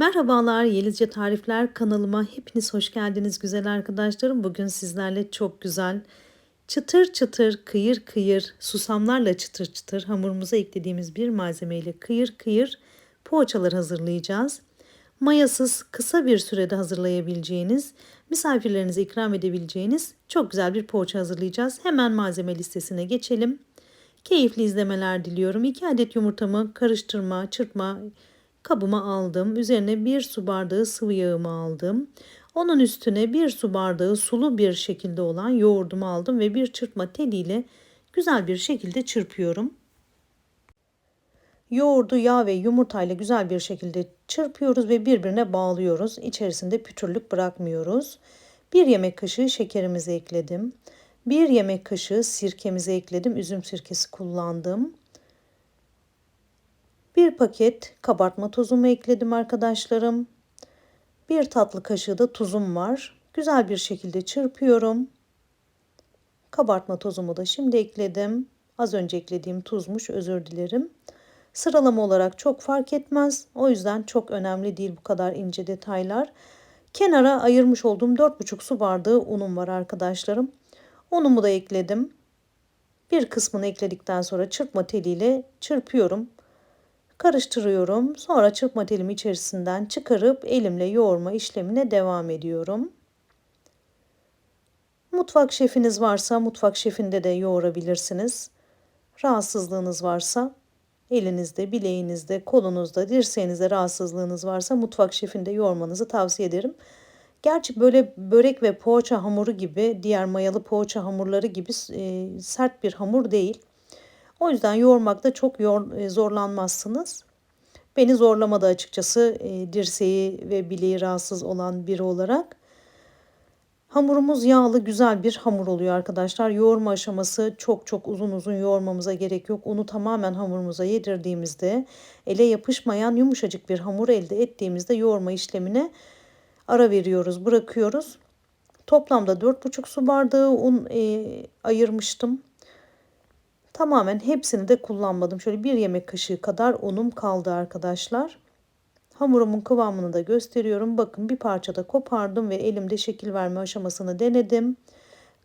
Merhabalar, Yelizce Tarifler kanalıma hepiniz hoş geldiniz güzel arkadaşlarım. Bugün sizlerle çok güzel, çıtır çıtır, kıyır kıyır, susamlarla çıtır çıtır hamurumuza eklediğimiz bir malzemeyle kıyır kıyır poğaçalar hazırlayacağız. Mayasız, kısa bir sürede hazırlayabileceğiniz, misafirlerinize ikram edebileceğiniz çok güzel bir poğaça hazırlayacağız. Hemen malzeme listesine geçelim. Keyifli izlemeler diliyorum. 2 adet yumurtamı karıştırma, çırpma kabıma aldım. Üzerine 1 su bardağı sıvı yağımı aldım. Onun üstüne 1 su bardağı sulu bir şekilde olan yoğurdumu aldım ve bir çırpma teliyle güzel bir şekilde çırpıyorum. Yoğurdu yağ ve yumurtayla güzel bir şekilde çırpıyoruz ve birbirine bağlıyoruz. İçerisinde pütürlük bırakmıyoruz. 1 yemek kaşığı şekerimizi ekledim. 1 yemek kaşığı sirkemizi ekledim. Üzüm sirkesi kullandım. 1 paket kabartma tozumu ekledim arkadaşlarım. 1 tatlı kaşığı da tuzum var. Güzel bir şekilde çırpıyorum. Kabartma tozumu da şimdi ekledim. Az önce eklediğim tuzmuş, özür dilerim. Sıralama olarak çok fark etmez. O yüzden çok önemli değil bu kadar ince detaylar. Kenara ayırmış olduğum 4,5 su bardağı unum var arkadaşlarım. Unumu da ekledim. Bir kısmını ekledikten sonra çırpma teliyle çırpıyorum. Karıştırıyorum. Sonra çırpma telimi içerisinden çıkarıp elimle yoğurma işlemine devam ediyorum. Mutfak şefiniz varsa mutfak şefinde de yoğurabilirsiniz. Rahatsızlığınız varsa elinizde, bileğinizde, kolunuzda, dirseğinizde rahatsızlığınız varsa mutfak şefinde yoğurmanızı tavsiye ederim. Gerçi böyle börek ve poğaça hamuru gibi, diğer mayalı poğaça hamurları gibi sert bir hamur değil. O yüzden yoğurmakta çok zorlanmazsınız. Beni zorlamadı açıkçası dirseği ve bileği rahatsız olan biri olarak. Hamurumuz yağlı güzel bir hamur oluyor arkadaşlar. Yoğurma aşaması çok uzun uzun yoğurmamıza gerek yok. Unu tamamen hamurumuza yedirdiğimizde ele yapışmayan yumuşacık bir hamur elde ettiğimizde yoğurma işlemine ara veriyoruz, bırakıyoruz. Toplamda 4,5 su bardağı un ayırmıştım. Tamamen hepsini de kullanmadım. Şöyle 1 yemek kaşığı kadar unum kaldı arkadaşlar. Hamurumun kıvamını da gösteriyorum. Bakın bir parçada kopardım ve elimde şekil verme aşamasını denedim.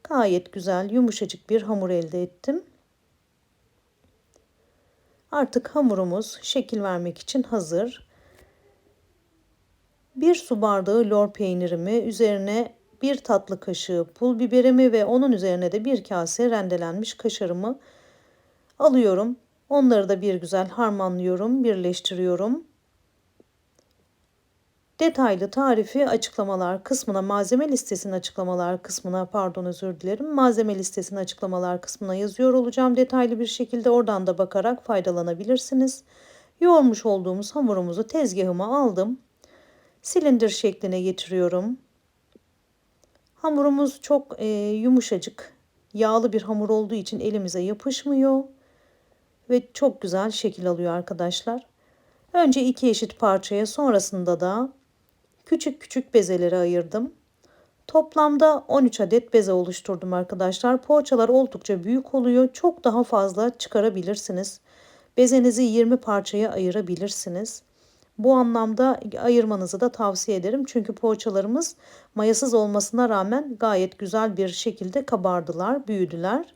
Gayet güzel, yumuşacık bir hamur elde ettim. Artık hamurumuz şekil vermek için hazır. 1 su bardağı lor peynirimi, üzerine 1 tatlı kaşığı pul biberimi ve onun üzerine de 1 kase rendelenmiş kaşarımı alıyorum. Onları da bir güzel harmanlıyorum, birleştiriyorum. Detaylı tarifi açıklamalar kısmına, malzeme listesinin açıklamalar kısmına, pardon özür dilerim, malzeme listesinin açıklamalar kısmına yazıyor olacağım detaylı bir şekilde. Oradan da bakarak faydalanabilirsiniz. Yoğurmuş olduğumuz hamurumuzu tezgahıma aldım. Silindir şekline getiriyorum. Hamurumuz çok yumuşacık, yağlı bir hamur olduğu için elimize yapışmıyor ve çok güzel şekil alıyor arkadaşlar. Önce 2 eşit parçaya, sonrasında da küçük küçük bezelere ayırdım. Toplamda 13 adet beze oluşturdum arkadaşlar. Poğaçalar oldukça büyük oluyor. Çok daha fazla çıkarabilirsiniz. Bezenizi 20 parçaya ayırabilirsiniz. Bu anlamda ayırmanızı da tavsiye ederim. Çünkü poğaçalarımız mayasız olmasına rağmen gayet güzel bir şekilde kabardılar, büyüdüler.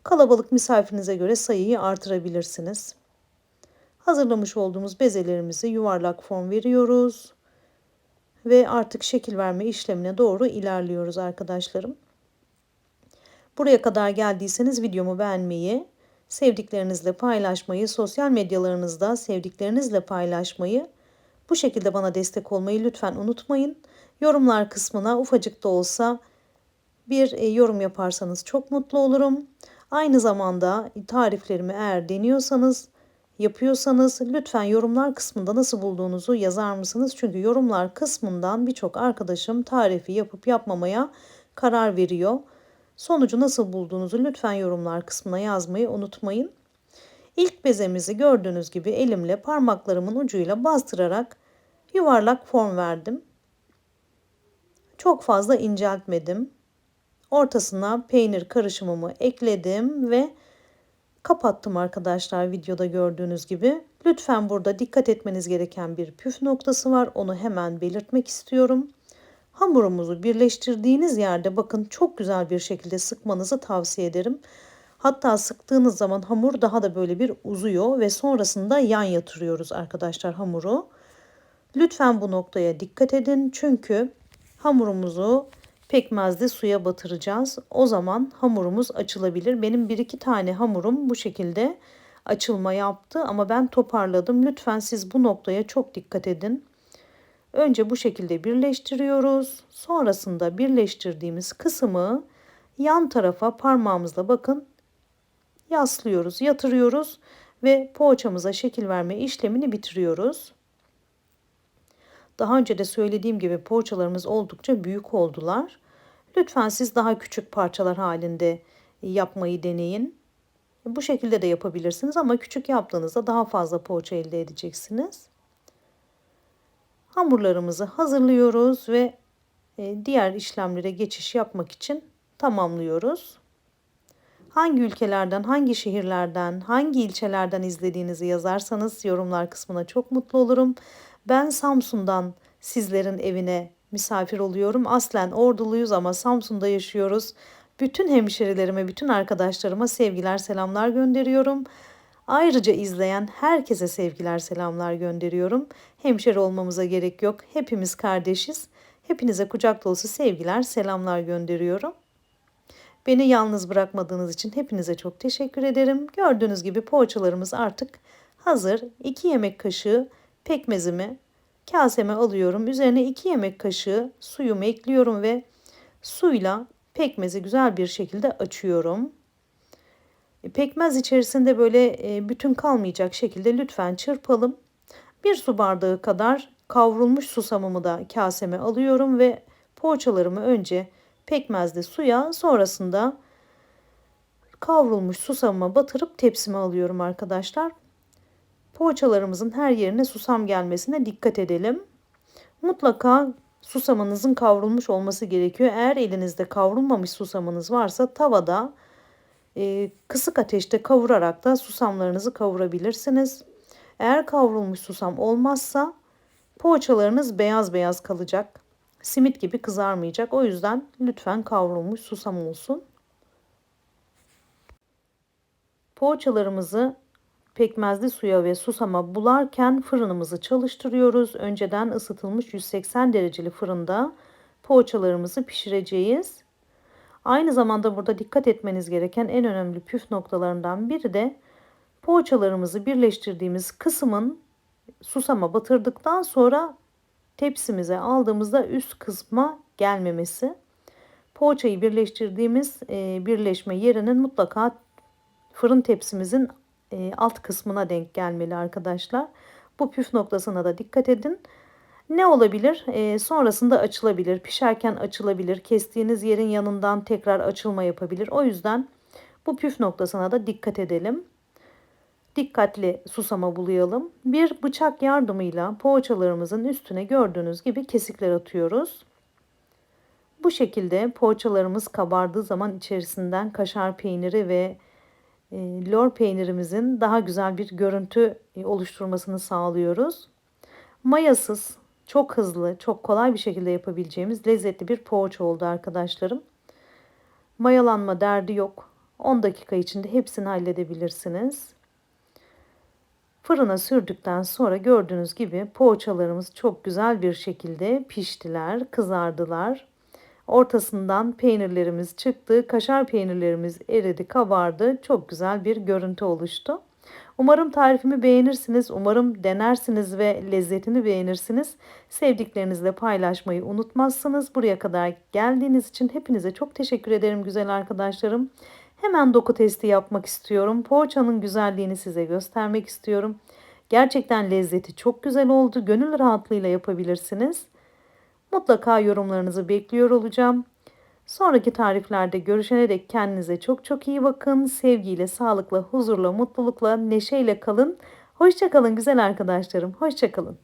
Kalabalık misafirinize göre sayıyı artırabilirsiniz. Hazırlamış olduğumuz bezelerimizi yuvarlak form veriyoruz. Ve artık şekil verme işlemine doğru ilerliyoruz arkadaşlarım. Buraya kadar geldiyseniz videomu beğenmeyi, sevdiklerinizle paylaşmayı, sosyal medyalarınızda sevdiklerinizle paylaşmayı, bu şekilde bana destek olmayı lütfen unutmayın. Yorumlar kısmına ufacık da olsa bir yorum yaparsanız çok mutlu olurum. Aynı zamanda tariflerimi eğer deniyorsanız, yapıyorsanız lütfen yorumlar kısmında nasıl bulduğunuzu yazar mısınız? Çünkü yorumlar kısmından birçok arkadaşım tarifi yapıp yapmamaya karar veriyor. Sonucu nasıl bulduğunuzu lütfen yorumlar kısmına yazmayı unutmayın. İlk bezemizi gördüğünüz gibi elimle parmaklarımın ucuyla bastırarak yuvarlak form verdim. Çok fazla inceltmedim. Ortasına peynir karışımımı ekledim ve Kapattım arkadaşlar, videoda gördüğünüz gibi. Lütfen burada dikkat etmeniz gereken bir püf noktası var. Onu hemen belirtmek istiyorum. Hamurumuzu birleştirdiğiniz yerde bakın çok güzel bir şekilde sıkmanızı tavsiye ederim. Hatta sıktığınız zaman hamur daha da böyle bir uzuyor ve sonrasında yan yatırıyoruz arkadaşlar hamuru. Lütfen bu noktaya dikkat edin, çünkü hamurumuzu pekmezli suya batıracağız. O zaman hamurumuz açılabilir. Benim bir iki tane hamurum bu şekilde açılma yaptı ama ben toparladım. Lütfen siz bu noktaya çok dikkat edin. Önce bu şekilde birleştiriyoruz. Sonrasında birleştirdiğimiz kısmı yan tarafa parmağımızla bakın yaslıyoruz, yatırıyoruz ve poğaçamıza şekil verme işlemini bitiriyoruz. Daha önce de söylediğim gibi poğaçalarımız oldukça büyük oldular. Lütfen siz daha küçük parçalar halinde yapmayı deneyin. Bu şekilde de yapabilirsiniz ama küçük yaptığınızda daha fazla poğaça elde edeceksiniz. Hamurlarımızı hazırlıyoruz ve diğer işlemlere geçiş yapmak için tamamlıyoruz. Hangi ülkelerden, hangi şehirlerden, hangi ilçelerden izlediğinizi yazarsanız yorumlar kısmına çok mutlu olurum. Ben Samsun'dan sizlerin evine misafir oluyorum. Aslen Orduluyuz ama Samsun'da yaşıyoruz. Bütün hemşerilerime, bütün arkadaşlarıma sevgiler, selamlar gönderiyorum. Ayrıca izleyen herkese sevgiler, selamlar gönderiyorum. Hemşeri olmamıza gerek yok. Hepimiz kardeşiz. Hepinize kucak dolusu sevgiler, selamlar gönderiyorum. Beni yalnız bırakmadığınız için hepinize çok teşekkür ederim. Gördüğünüz gibi poğaçalarımız artık hazır. 2 yemek kaşığı pekmezimi kaseme alıyorum. Üzerine 2 yemek kaşığı suyumu ekliyorum ve suyla pekmezi güzel bir şekilde açıyorum. Pekmez içerisinde böyle bütün kalmayacak şekilde lütfen çırpalım. 1 su bardağı kadar kavrulmuş susamımı da kaseme alıyorum ve poğaçalarımı önce pekmezli suya, sonrasında kavrulmuş susamıma batırıp tepsime alıyorum arkadaşlar. Poğaçalarımızın her yerine susam gelmesine dikkat edelim. Mutlaka susamınızın kavrulmuş olması gerekiyor. Eğer elinizde kavrulmamış susamınız varsa tavada kısık ateşte kavurarak da susamlarınızı kavurabilirsiniz. Eğer kavrulmuş susam olmazsa poğaçalarınız beyaz beyaz kalacak. Simit gibi kızarmayacak. O yüzden lütfen kavrulmuş susam olsun. Poğaçalarımızı pekmezli suya ve susama bularken fırınımızı çalıştırıyoruz. Önceden ısıtılmış 180 dereceli fırında poğaçalarımızı pişireceğiz. Aynı zamanda burada dikkat etmeniz gereken en önemli püf noktalarından biri de poğaçalarımızı birleştirdiğimiz kısmın susama batırdıktan sonra tepsimize aldığımızda üst kısma gelmemesi. Poğaçayı birleştirdiğimiz birleşme yerinin mutlaka fırın tepsimizin alt kısmına denk gelmeli arkadaşlar. Bu püf noktasına da dikkat edin. Ne olabilir? Sonrasında açılabilir. Pişerken açılabilir. Kestiğiniz yerin yanından tekrar açılma yapabilir. O yüzden bu püf noktasına da dikkat edelim. Dikkatli susama bulayalım. Bir bıçak yardımıyla poğaçalarımızın üstüne gördüğünüz gibi kesikler atıyoruz. Bu şekilde poğaçalarımız kabardığı zaman içerisinden kaşar peyniri ve lor peynirimizin daha güzel bir görüntü oluşturmasını sağlıyoruz. Mayasız, çok hızlı, çok kolay bir şekilde yapabileceğimiz lezzetli bir poğaça oldu arkadaşlarım. Mayalanma derdi yok. 10 dakika içinde hepsini halledebilirsiniz. Fırına sürdükten sonra gördüğünüz gibi poğaçalarımız çok güzel bir şekilde piştiler, kızardılar. Ortasından peynirlerimiz çıktı, kaşar peynirlerimiz eridi, kabardı. Çok güzel bir görüntü oluştu. Umarım tarifimi beğenirsiniz, umarım denersiniz ve lezzetini beğenirsiniz. Sevdiklerinizle paylaşmayı unutmazsınız. Buraya kadar geldiğiniz için hepinize çok teşekkür ederim güzel arkadaşlarım. Hemen doku testi yapmak istiyorum. Poğaçanın güzelliğini size göstermek istiyorum. Gerçekten lezzeti çok güzel oldu. Gönül rahatlığıyla yapabilirsiniz. Mutlaka yorumlarınızı bekliyor olacağım. Sonraki tariflerde görüşene dek kendinize çok çok iyi bakın. Sevgiyle, sağlıkla, huzurla, mutlulukla, neşeyle kalın. Hoşça kalın güzel arkadaşlarım. Hoşça kalın.